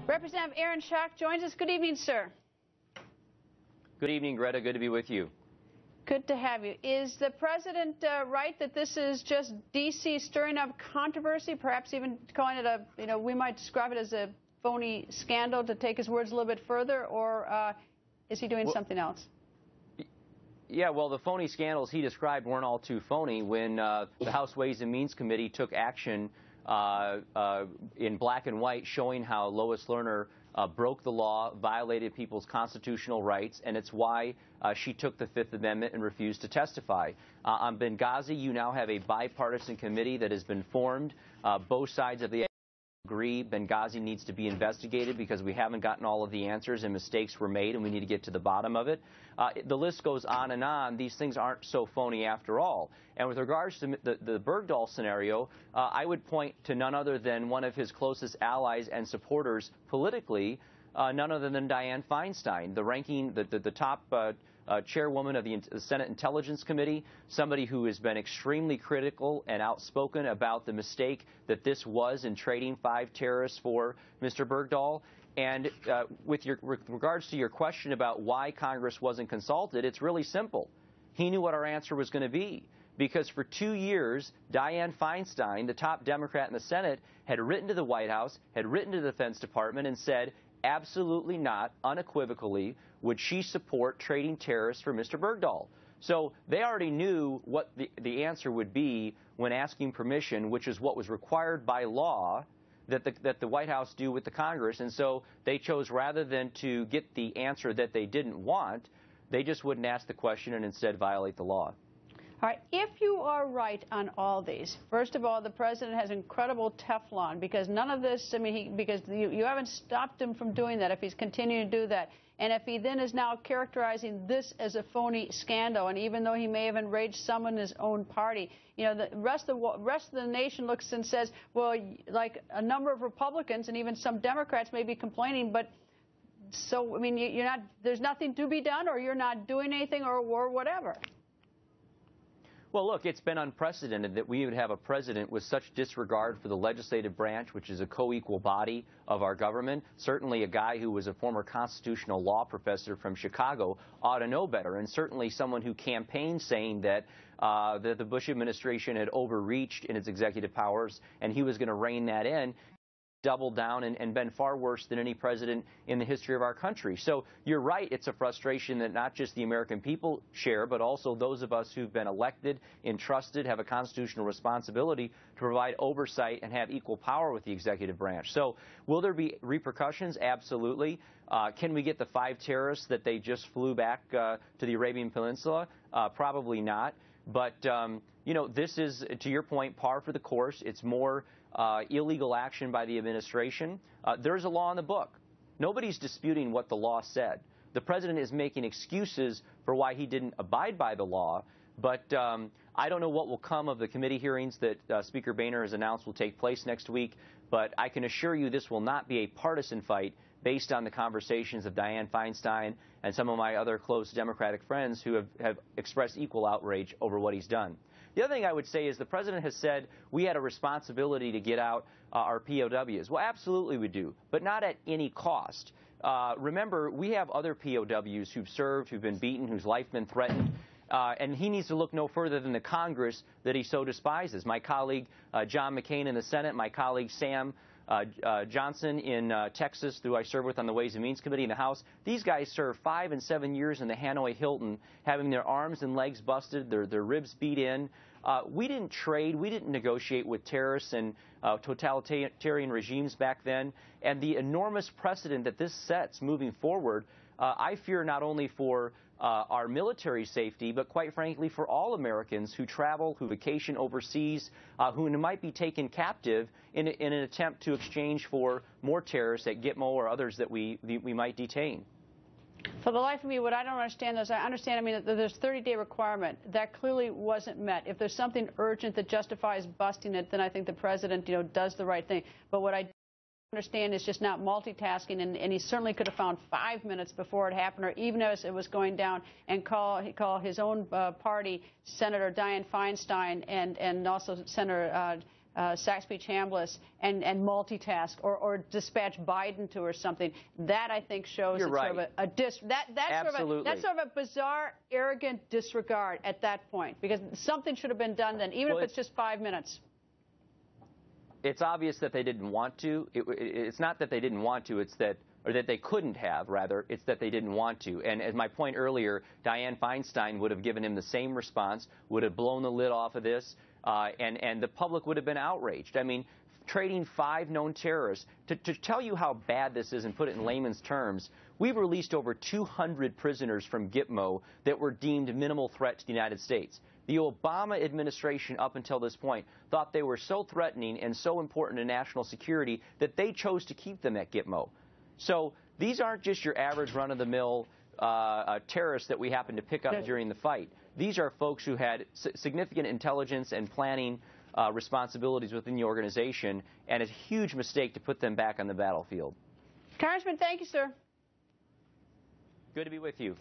Representative Aaron Schock joins us. Good evening, sir. Good evening, Greta. Good to be with you. Good to have you. Is the president right that this is just D.C. stirring up controversy, perhaps even calling it a, we might describe it as a phony scandal, to take his words a little bit further, or is he doing something else? Yeah, well, the phony scandals he described weren't all too phony. When the House Ways and Means Committee took action in black and white, showing how Lois Lerner broke the law, violated people's constitutional rights, and it's why she took the Fifth Amendment and refused to testify. On Benghazi, you now have a bipartisan committee that has been formed. Both sides of the agree Benghazi needs to be investigated because we haven't gotten all of the answers and mistakes were made, and we need to get to the bottom of it. The list goes on and on. These things aren't so phony after all. And with regards to the Bergdahl scenario, I would point to none other than one of his closest allies and supporters politically, none other than Dianne Feinstein, the top chairwoman of the Senate Intelligence Committee, somebody who has been extremely critical and outspoken about the mistake that this was in trading 5 terrorists for Mr. Bergdahl. And with regards to your question about why Congress wasn't consulted, it's really simple. He knew what our answer was going to be. Because for 2 years, Dianne Feinstein, the top Democrat in the Senate, had written to the White House, had written to the Defense Department and said, absolutely not, unequivocally, would she support trading terrorists for Mr. Bergdahl. So they already knew what the answer would be when asking permission, which is what was required by law that the White House do with the Congress. And so they chose, rather than to get the answer that they didn't want, they just wouldn't ask the question and instead violate the law. All right, if you are right on all these, first of all, the president has incredible Teflon, because none of this, because you haven't stopped him from doing that if he's continuing to do that. And if he then is now characterizing this as a phony scandal, and even though he may have enraged someone in his own party, the rest of the nation looks and says, well, like a number of Republicans and even some Democrats may be complaining, but so, you're not, there's nothing to be done, or you're not doing anything, or whatever. Well, look, it's been unprecedented that we would have a president with such disregard for the legislative branch, which is a co-equal body of our government. Certainly a guy who was a former constitutional law professor from Chicago ought to know better, and certainly someone who campaigned saying that the Bush administration had overreached in its executive powers and he was going to rein that in. Doubled down and been far worse than any president in the history of our country. So you're right, it's a frustration that not just the American people share, but also those of us who've been elected, entrusted, have a constitutional responsibility to provide oversight and have equal power with the executive branch. So will there be repercussions? Absolutely. Can we get the 5 terrorists that they just flew back to the Arabian Peninsula? Probably not. But, this is, to your point, par for the course. It's more illegal action by the administration. There's a law in the book. Nobody's disputing what the law said. The president is making excuses for why he didn't abide by the law. But I don't know what will come of the committee hearings that Speaker Boehner has announced will take place next week. But I can assure you this will not be a partisan fight based on the conversations of Dianne Feinstein and some of my other close Democratic friends who have expressed equal outrage over what he's done. The other thing I would say is the president has said we had a responsibility to get out our POWs. Well, absolutely we do, but not at any cost. Remember, we have other POWs who've served, who've been beaten, whose life been threatened. And he needs to look no further than the Congress that he so despises. My colleague John McCain in the Senate, my colleague Sam Johnson in Texas, who I serve with on the Ways and Means Committee in the House. These guys served 5 and 7 years in the Hanoi Hilton, having their arms and legs busted, their ribs beat in. We didn't trade, we didn't negotiate with terrorists and totalitarian regimes back then. And the enormous precedent that this sets moving forward, I fear not only for our military safety, but quite frankly for all Americans who travel, who vacation overseas, who might be taken captive in an attempt to exchange for more terrorists at Gitmo or others that we might detain. For the life of me, what I don't understand is, I understand, there's a 30-day requirement. That clearly wasn't met. If there's something urgent that justifies busting it, then I think the president, does the right thing. But what I understand is just not multitasking, and he certainly could have found 5 minutes before it happened, or even as it was going down, and call his own party, Senator Dianne Feinstein, and also Senator Saxby-Chambliss and multitask or dispatch Biden to or something. That, I think, shows You're right. sort of that's sort of a bizarre, arrogant disregard at that point, because something should have been done then, even if it's just 5 minutes. It's obvious that they didn't want to. It's not that they didn't want to. It's that, or that they couldn't have, rather. It's that they didn't want to. And as my point earlier, Dianne Feinstein would have given him the same response, would have blown the lid off of this, and the public would have been outraged. I mean, trading 5 known terrorists, to tell you how bad this is and put it in layman's terms, we've released over 200 prisoners from Gitmo that were deemed minimal threat to the United States. The Obama administration, up until this point, thought they were so threatening and so important to national security that they chose to keep them at Gitmo. So these aren't just your average run-of-the-mill terrorists that we happen to pick up during the fight. These are folks who had significant intelligence and planning responsibilities within the organization, and it's a huge mistake to put them back on the battlefield. Congressman, thank you, sir. Good to be with you.